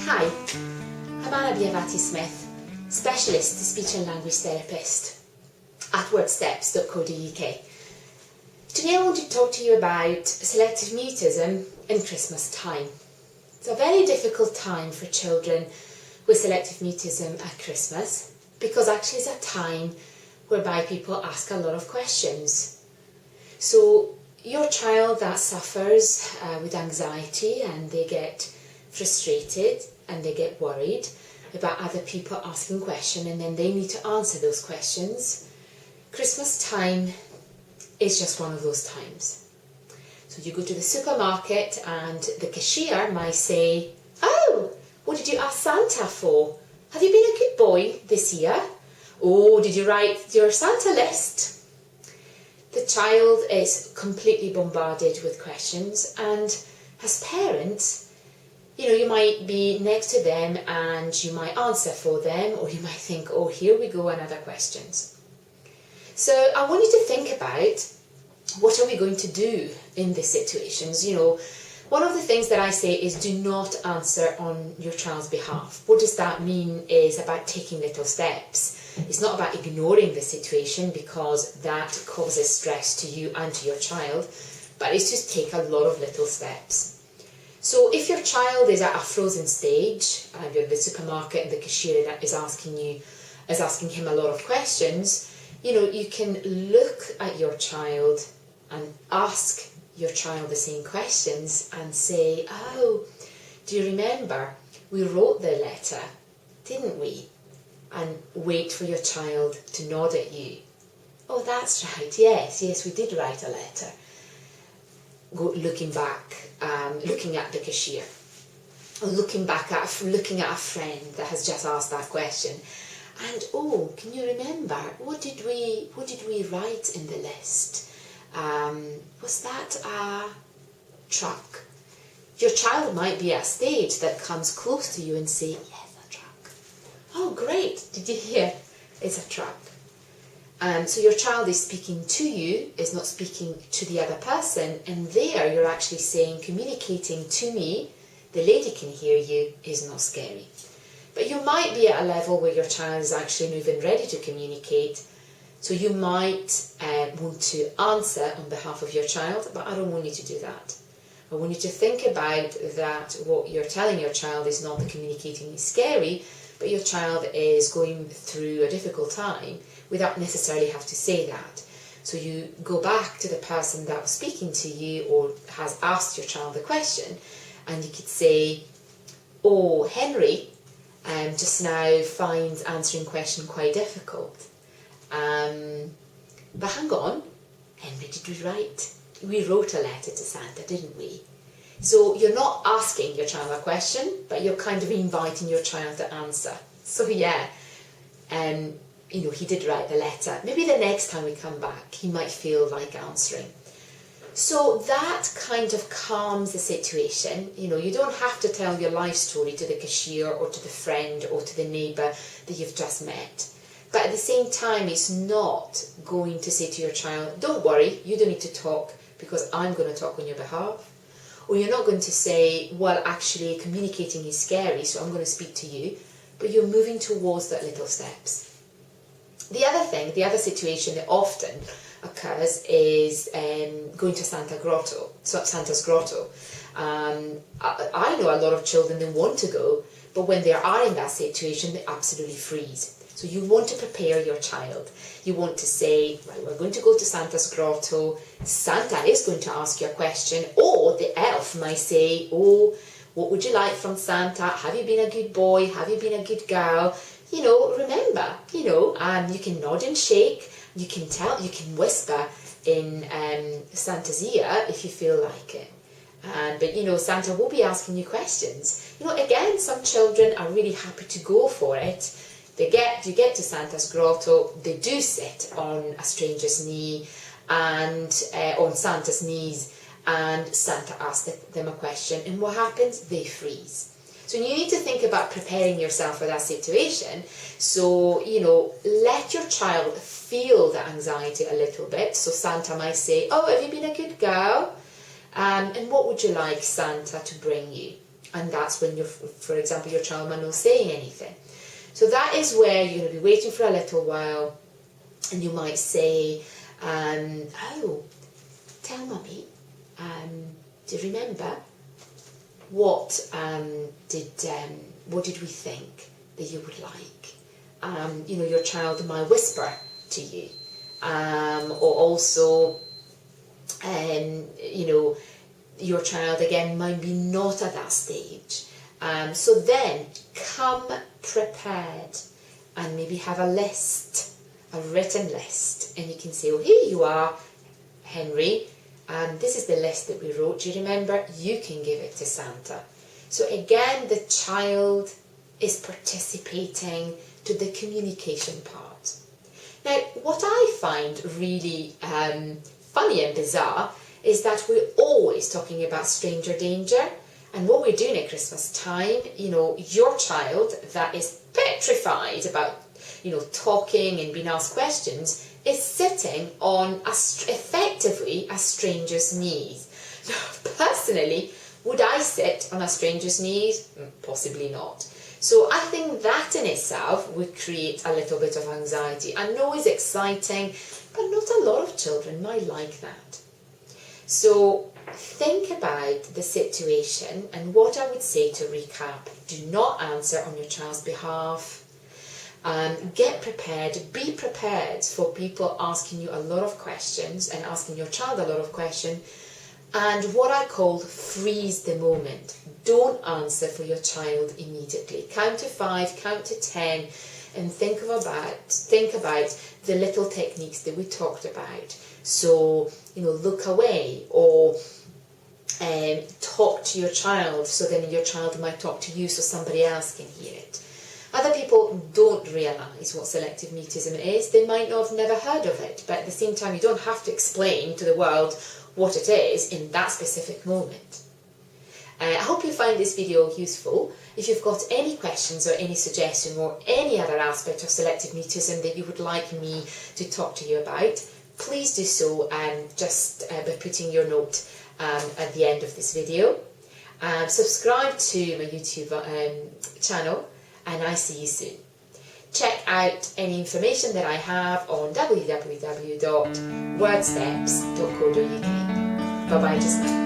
Hi, I'm Anna Biavati-Smith, Specialist Speech and Language Therapist at wordsteps.co.uk. Today I want to talk to you about selective mutism in Christmas time. It's a very difficult time for children with selective mutism at Christmas because actually it's a time whereby people ask a lot of questions. So your child that suffers with anxiety and they get frustrated and they get worried about other people asking questions and then they need to answer those questions. Christmas time is just one of those times. So you go to the supermarket and the cashier might say, "Oh, what did you ask Santa for? Have you been a good boy this year? Oh, did you write your Santa list?" The child is completely bombarded with questions, and as parents, you might be next to them and you might answer for them, or you might think, "Oh, here we go, another questions." So I want you to think about, what are we going to do in these situations? One of the things that I say is do not answer on your child's behalf. What does that mean? Is about taking little steps. It's not about ignoring the situation because that causes stress to you and to your child, but it's just take a lot of little steps. So if your child is at a frozen stage and you're at the supermarket and the cashier is asking him a lot of questions, you can look at your child and ask your child the same questions and say, "Oh, do you remember we wrote the letter, didn't we?" And wait for your child to nod at you. "Oh, that's right, yes, we did write a letter." Looking back, looking at the cashier, or looking at a friend that has just asked that question, and "Oh, can you remember what did we write in the list? Was that a truck?" Your child might be at a stage that comes close to you and say, "Yes, a truck." "Oh, great! Did you hear? It's a truck." So your child is speaking to you, is not speaking to the other person, and there you're actually saying, communicating to me, the lady can hear you, is not scary. But you might be at a level where your child is actually not even ready to communicate, so you might want to answer on behalf of your child, but I don't want you to do that. I want you to think about that what you're telling your child is not that communicating is scary, but your child is going through a difficult time without necessarily have to say that. So you go back to the person that was speaking to you or has asked your child the question, and you could say, "Oh, Henry just now finds answering question quite difficult. But hang on, Henry, we wrote a letter to Santa, didn't we?" So you're not asking your child a question, but you're kind of inviting your child to answer. So he did write the letter. Maybe the next time we come back, he might feel like answering. So that kind of calms the situation. You don't have to tell your life story to the cashier or to the friend or to the neighbour that you've just met. But at the same time, it's not going to say to your child, "Don't worry, you don't need to talk because I'm going to talk on your behalf." Or you're not going to say, "Well, actually communicating is scary, so I'm going to speak to you." But you're moving towards that little steps. The other situation that often occurs is going to Santa's grotto. I know a lot of children that want to go, but when they are in that situation, they absolutely freeze. So you want to prepare your child. You want to say, "Well, we're going to go to Santa's grotto. Santa is going to ask you a question," or the elf might say, "Oh, what would you like from Santa? Have you been a good boy? Have you been a good girl? Remember, you can nod and shake. You can whisper in Santa's ear if you feel like it. But Santa will be asking you questions." Again, some children are really happy to go for it. You get to Santa's grotto, they do sit on a stranger's knee and on Santa's knees, and Santa asks them a question, and what happens? They freeze. So you need to think about preparing yourself for that situation. So, let your child feel the anxiety a little bit. So Santa might say, "Oh, have you been a good girl? And what would you like Santa to bring you?" and that's when for example, your child might not say anything. So that is where you're going to be waiting for a little while, and you might say, oh, tell mummy, do you remember what did we think that you would like? Your child might whisper to you, or also, your child again might be not at that stage. So then come prepared and maybe have a list, a written list, and you can say, oh, here you are, Henry, this is the list that we wrote. Do you remember? You can give it to Santa. So again, the child is participating to the communication part. Now, what I find really funny and bizarre is that we're always talking about stranger danger, and what we're doing at Christmas time, your child that is petrified about, talking and being asked questions is sitting on effectively a stranger's knees. Now, personally, would I sit on a stranger's knees? Possibly not. So I think that in itself would create a little bit of anxiety. I know it's exciting, but not a lot of children might like that. So think about the situation, and what I would say to recap: do not answer on your child's behalf. Get prepared, be prepared for people asking you a lot of questions and asking your child a lot of questions. And what I call freeze the moment. Don't answer for your child immediately. Count to 5, count to 10, and think about the little techniques that we talked about. So, look away, or talk to your child, so then your child might talk to you so somebody else can hear it. Other people don't realise what selective mutism is. They might not have never heard of it, but at the same time, you don't have to explain to the world what it is in that specific moment. I hope you find this video useful. If you've got any questions or any suggestion or any other aspect of selective mutism that you would like me to talk to you about, please do so just by putting your note at the end of this video. Subscribe to my YouTube channel, and I see you soon. Check out any information that I have on www.wordsteps.co.uk. Bye bye just now.